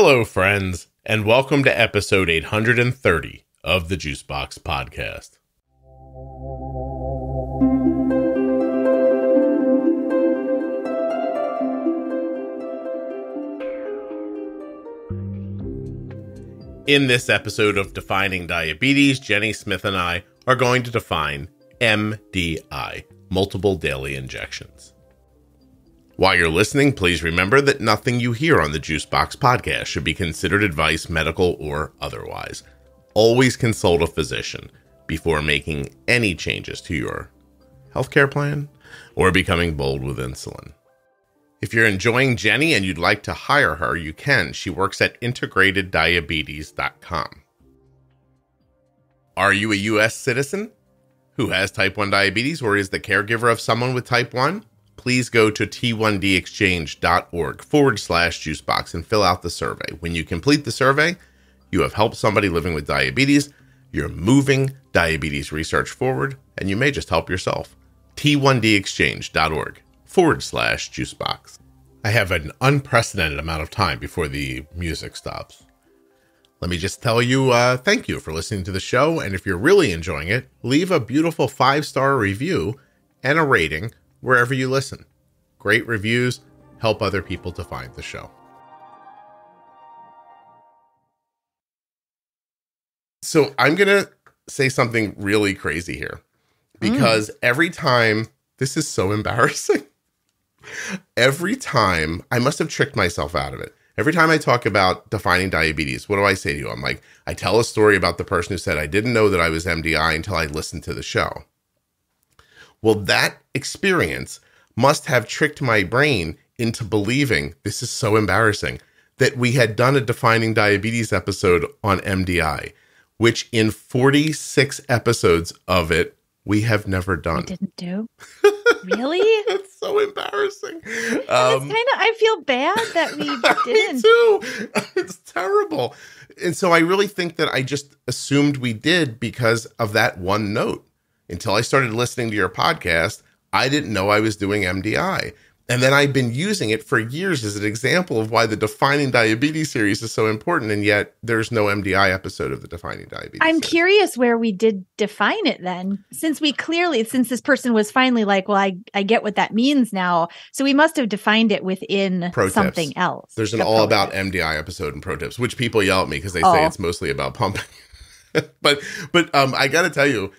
Hello, friends, and welcome to episode 830 of the Juicebox Podcast. In this episode of Defining Diabetes, Jenny Smith and I are going to define MDI, multiple daily injections. While you're listening, please remember that nothing you hear on the Juicebox Podcast should be considered advice, medical or otherwise. Always consult a physician before making any changes to your healthcare plan or becoming bold with insulin. If you're enjoying Jenny and you'd like to hire her, you can. She works at integrateddiabetes.com. Are you a U.S. citizen who has type 1 diabetes or is the caregiver of someone with type 1? Please go to t1dexchange.org/juicebox and fill out the survey. When you complete the survey, you have helped somebody living with diabetes, you're moving diabetes research forward, and you may just help yourself. t1dexchange.org/juicebox. I have an unprecedented amount of time before the music stops. Let me just tell you, thank you for listening to the show, and if you're really enjoying it, leave a beautiful 5-star review and a rating wherever you listen. Great reviews help other people to find the show. So I'm going to say something really crazy here because every time, this is so embarrassing. Every time, I must have tricked myself out of it. Every time I talk about defining diabetes, what do I say to you? I'm like, I tell a story about the person who said, I didn't know that I was MDI until I listened to the show. Well, that experience must have tricked my brain into believing, this is so embarrassing, that we had done a Defining Diabetes episode on MDI, which in 46 episodes of it, we have never done. We didn't do? Really? It's so embarrassing. I feel bad that we didn't. Me too. It's terrible. And so I really think that I just assumed we did because of that one note. Until I started listening to your podcast, I didn't know I was doing MDI. And then I've been using it for years as an example of why the Defining Diabetes series is so important. And yet there's no MDI episode of the Defining Diabetes I'm series. curious where we did define it then, since this person was finally like, well, I get what that means now. So we must have defined it within something else. There's an all about MDI episode in Pro Tips, which people yell at me because they say it's mostly about pumping. but I got to tell you,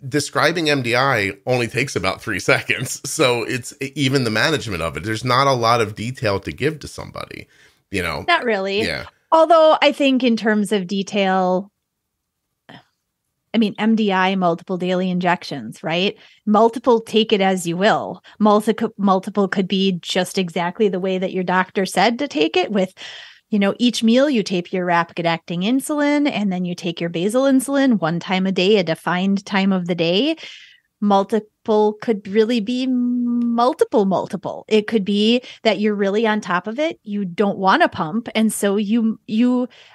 describing MDI only takes about 3 seconds. So it's even the management of it. There's not a lot of detail to give to somebody, you know? Not really. Yeah. Although I think in terms of detail, I mean, MDI, multiple daily injections, right? Multiple, take it as you will. Multiple could be just exactly the way that your doctor said to take it with, each meal you take your rapid acting insulin and then you take your basal insulin one time a day, a defined time of the day. Multiple could really be multiple. It could be that you're really on top of it. You don't want to pump. And so you,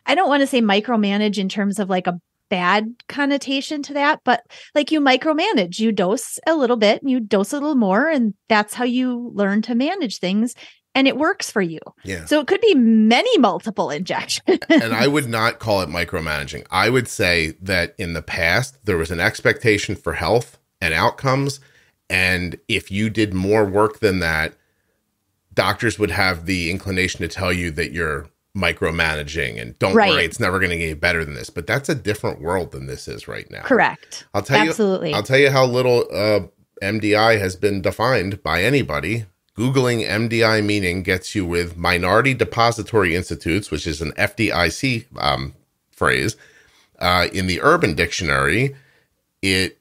I don't want to say micromanage in terms of like a bad connotation to that, but like you micromanage, you dose a little bit and you dose a little more. And that's how you learn to manage things. And it works for you. Yeah. So it could be many multiple injections. And I would not call it micromanaging. I would say that in the past, there was an expectation for health and outcomes. And if you did more work than that, doctors would have the inclination to tell you that you're micromanaging and don't worry, it's never going to get better than this. But that's a different world than this is right now. Correct. Absolutely. I'll tell you how little MDI has been defined by anybody. Googling MDI meaning gets you with Minority Depository Institutes, which is an FDIC phrase. In the Urban Dictionary, it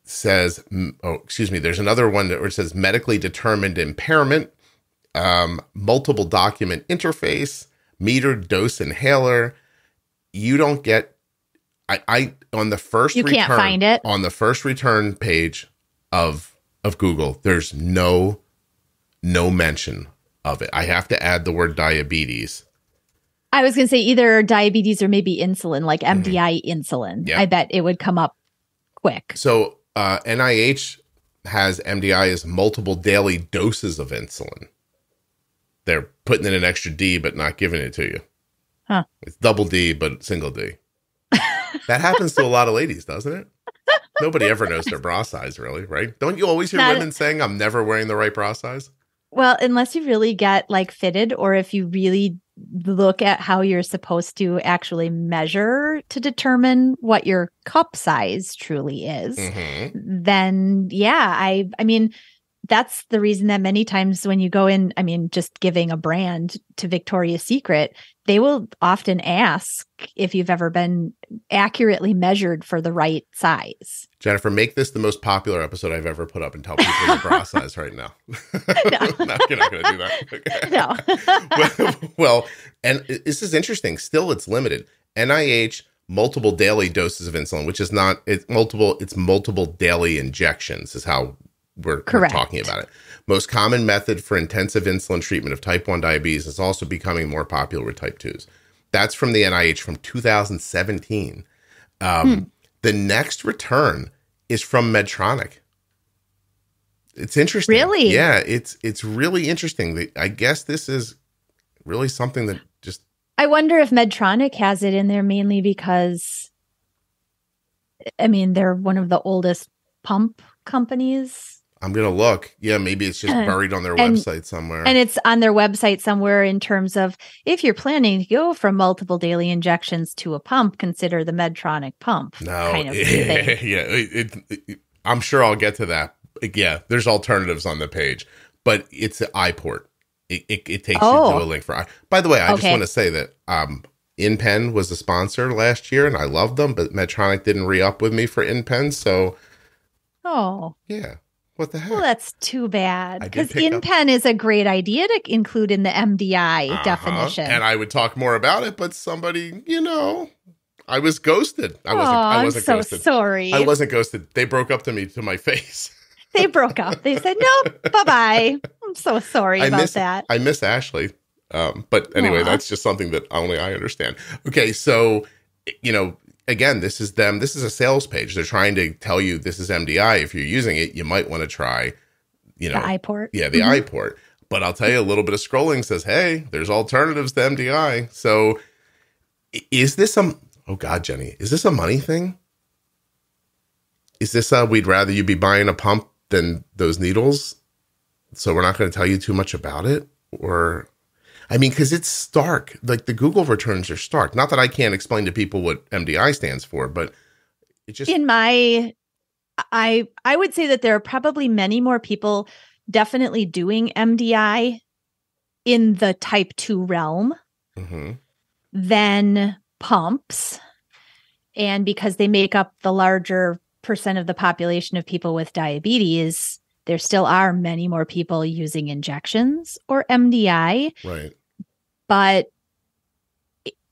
says, there's another one where it says medically determined impairment, multiple document interface, metered dose inhaler. You don't get, on the first you can't find it. On the first return page of Google, there's no mention of it. I have to add the word diabetes. I was going to say either diabetes or maybe insulin, like MDI insulin. Yep. I bet it would come up quick. So NIH has MDI as multiple daily doses of insulin. They're putting in an extra D, but not giving it to you. Huh. It's double D, but single D. That happens to a lot of ladies, doesn't it? Nobody ever knows their bra size, really, right? Don't you always hear women saying, I'm never wearing the right bra size? Well, unless you really get like fitted, or if you really look at how you're supposed to actually measure to determine what your cup size truly is, then yeah, I mean, that's the reason that many times when you go in, I mean, just giving a brand to Victoria's Secret, they will often ask if you've ever been accurately measured for the right size. Jennifer, make this the most popular episode I've ever put up and tell people your bra size right now. No, you're not going to do that. Okay. No. Well, and this is interesting. Still, it's limited. NIH, multiple daily doses of insulin, which is not, it's multiple daily injections is how we're talking about it. Most common method for intensive insulin treatment of type 1 diabetes is also becoming more popular with type 2s. That's from the NIH from 2017. The next return is from Medtronic. It's interesting. Really? Yeah, it's really interesting. I guess this is really something that just... I wonder if Medtronic has it in there mainly because, I mean, they're one of the oldest pump companies. I'm going to look. Yeah, maybe it's just buried on their website somewhere. And it's on their website somewhere in terms of if you're planning to go from multiple daily injections to a pump, consider the Medtronic pump. No, kind of thing. Yeah. I'm sure I'll get to that. Yeah, there's alternatives on the page, but it's an iPort. It takes you to a link for. By the way, I just want to say that InPen was a sponsor last year, and I loved them, but Medtronic didn't re-up with me for InPen, so. Yeah. What the heck? Well, that's too bad. Because InPen is a great idea to include in the MDI definition. And I would talk more about it, but somebody, I was ghosted. I wasn't so ghosted. Sorry. I wasn't ghosted. They broke up to my face. They broke up. They said, nope, bye-bye. I'm so sorry about that. I miss Ashley. But anyway, that's just something that only I understand. Okay, so, again, this is them. This is a sales page. They're trying to tell you this is MDI. If you're using it, you might want to try, the iPort. Yeah, the iPort. But I'll tell you, a little bit of scrolling says, hey, there's alternatives to MDI. So is this oh God, Jenny, is this a money thing? Is this we'd rather you be buying a pump than those needles? So we're not going to tell you too much about it? Or... I mean, because it's stark. Like the Google returns are stark. Not that I can't explain to people what MDI stands for, but it just... I would say that there are probably many more people definitely doing MDI in the type 2 realm than pumps. And because they make up the larger percent of the population of people with diabetes, there still are many more people using injections or MDI. Right. But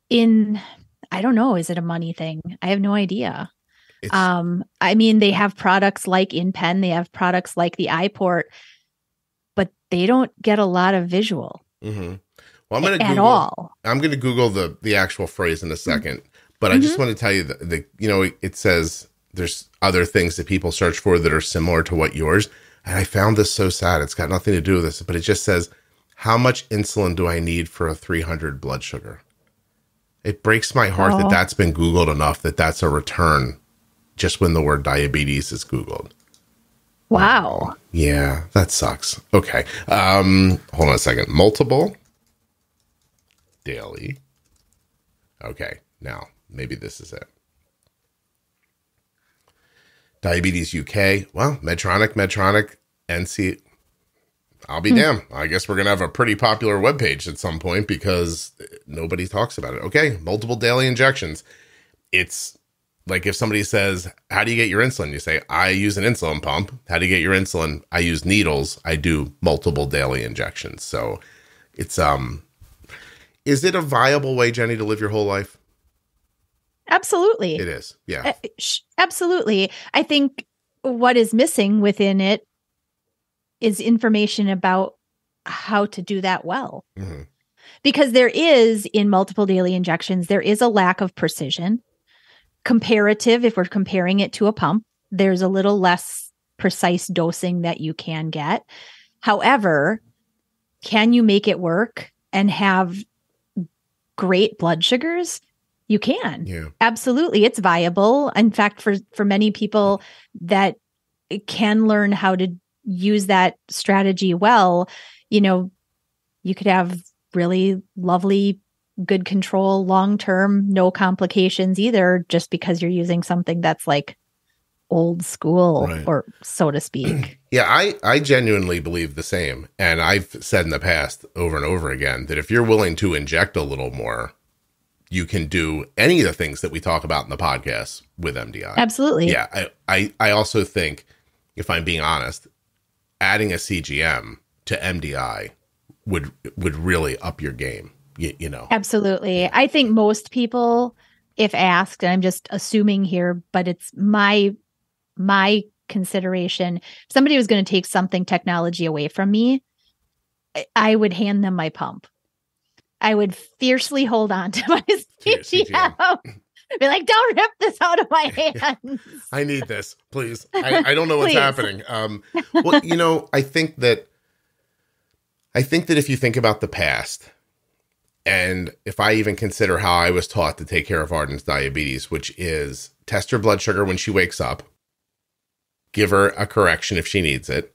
I don't know, is it a money thing? I have no idea. I mean, they have products like InPen, they have products like the iPort, but they don't get a lot of visual. Well, I'm going to Google the actual phrase in a second, but I just want to tell you that it says there's other things that people search for that are similar to what yours. And I found this so sad. It's got nothing to do with this, but it just says, how much insulin do I need for a 300 blood sugar? It breaks my heart that that's been Googled enough that that's a return just when the word diabetes is Googled. Wow. Yeah, that sucks. Okay. Hold on a second. Multiple daily. Okay. Now, maybe this is it. Diabetes UK. Well, Medtronic, NC. I'll be damned. I guess we're going to have a pretty popular webpage at some point because nobody talks about it. Okay. Multiple daily injections. It's like if somebody says, how do you get your insulin? You say, I use an insulin pump. How do you get your insulin? I use needles. I do multiple daily injections. So it's, is it a viable way, Jenny, to live your whole life? Absolutely. It is. Yeah. Absolutely. I think what is missing within it is information about how to do that well. Because there is, in multiple daily injections, there is a lack of precision. Comparative, if we're comparing it to a pump, there's a little less precise dosing that you can get. However, can you make it work and have great blood sugars, you can. Yeah. Absolutely. It's viable. In fact, for many people that can learn how to use that strategy well, you could have really lovely, good control long-term, no complications either, just because you're using something that's like old school, right, or so to speak. Yeah, I genuinely believe the same. And I've said in the past over and over again that if you're willing to inject a little more, you can do any of the things that we talk about in the podcast with MDI. Absolutely. Yeah. I also think, if I'm being honest, adding a CGM to MDI would really up your game, you know? Absolutely. I think most people, if asked, and I'm just assuming here, but it's my consideration, if somebody was going to take something technology away from me, I would hand them my pump. I would fiercely hold on to my CGM. Be like, don't rip this out of my hands. I need this, please. I don't know what's happening. Well, I think that if you think about the past, and if I even consider how I was taught to take care of Arden's diabetes, which is test her blood sugar when she wakes up, give her a correction if she needs it,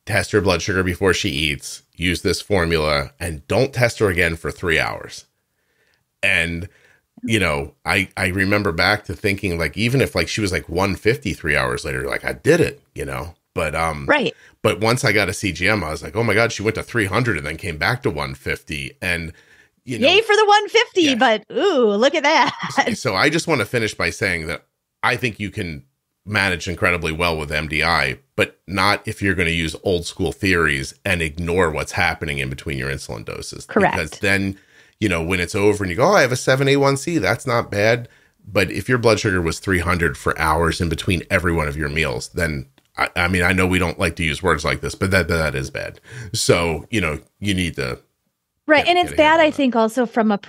test her blood sugar before she eats, use this formula, and don't test her again for 3 hours. And, I remember back to thinking, like, even if like she was like 150 3 hours later, like, I did it, but, right. But once I got a CGM, I was like, oh my God, she went to 300 and then came back to 150. And, yay for the 150, yeah. But ooh, look at that. So I just want to finish by saying that I think you can manage incredibly well with MDI, but not if you're going to use old school theories and ignore what's happening in between your insulin doses. Correct. Because then, when it's over and you go, oh, I have a 7A1C, that's not bad. But if your blood sugar was 300 for hours in between every one of your meals, then, I know we don't like to use words like this, but that is bad. So, you need to. Right. And it's bad, I think, also from a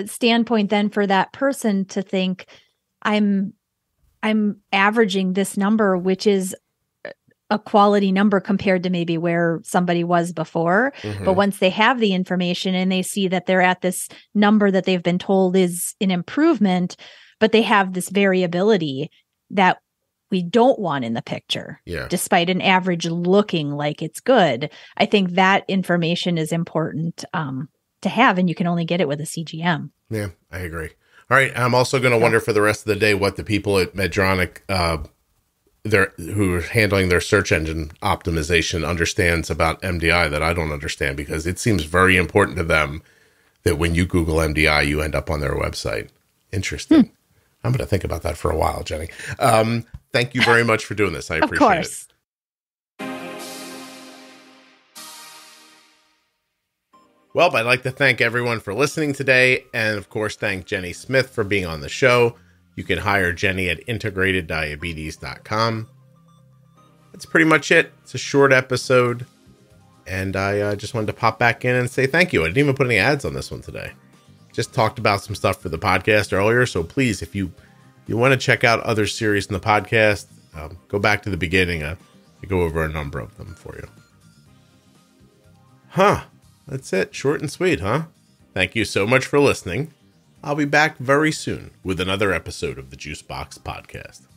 standpoint then for that person to think I'm averaging this number, which is a quality number compared to maybe where somebody was before. Mm-hmm. But once they have the information and they see that they're at this number that they've been told is an improvement, but they have this variability that we don't want in the picture, despite an average looking like it's good. I think that information is important to have, and you can only get it with a CGM. Yeah, I agree. All right. I'm also going to wonder for the rest of the day what the people at Medtronic, who are handling their search engine optimization, understands about MDI that I don't understand, because it seems very important to them that when you Google MDI, you end up on their website. Interesting. I'm going to think about that for a while, Jenny. Thank you very much for doing this. I appreciate it. Well, I'd like to thank everyone for listening today. And of course, thank Jenny Smith for being on the show. You can hire Jenny at integrateddiabetes.com. That's pretty much it. It's a short episode. And I just wanted to pop back in and say thank you. I didn't even put any ads on this one today. Just talked about some stuff for the podcast earlier. So please, if you want to check out other series in the podcast, go back to the beginning. I go over a number of them for you. That's it. Short and sweet, huh? Thank you so much for listening. I'll be back very soon with another episode of the Juicebox Podcast.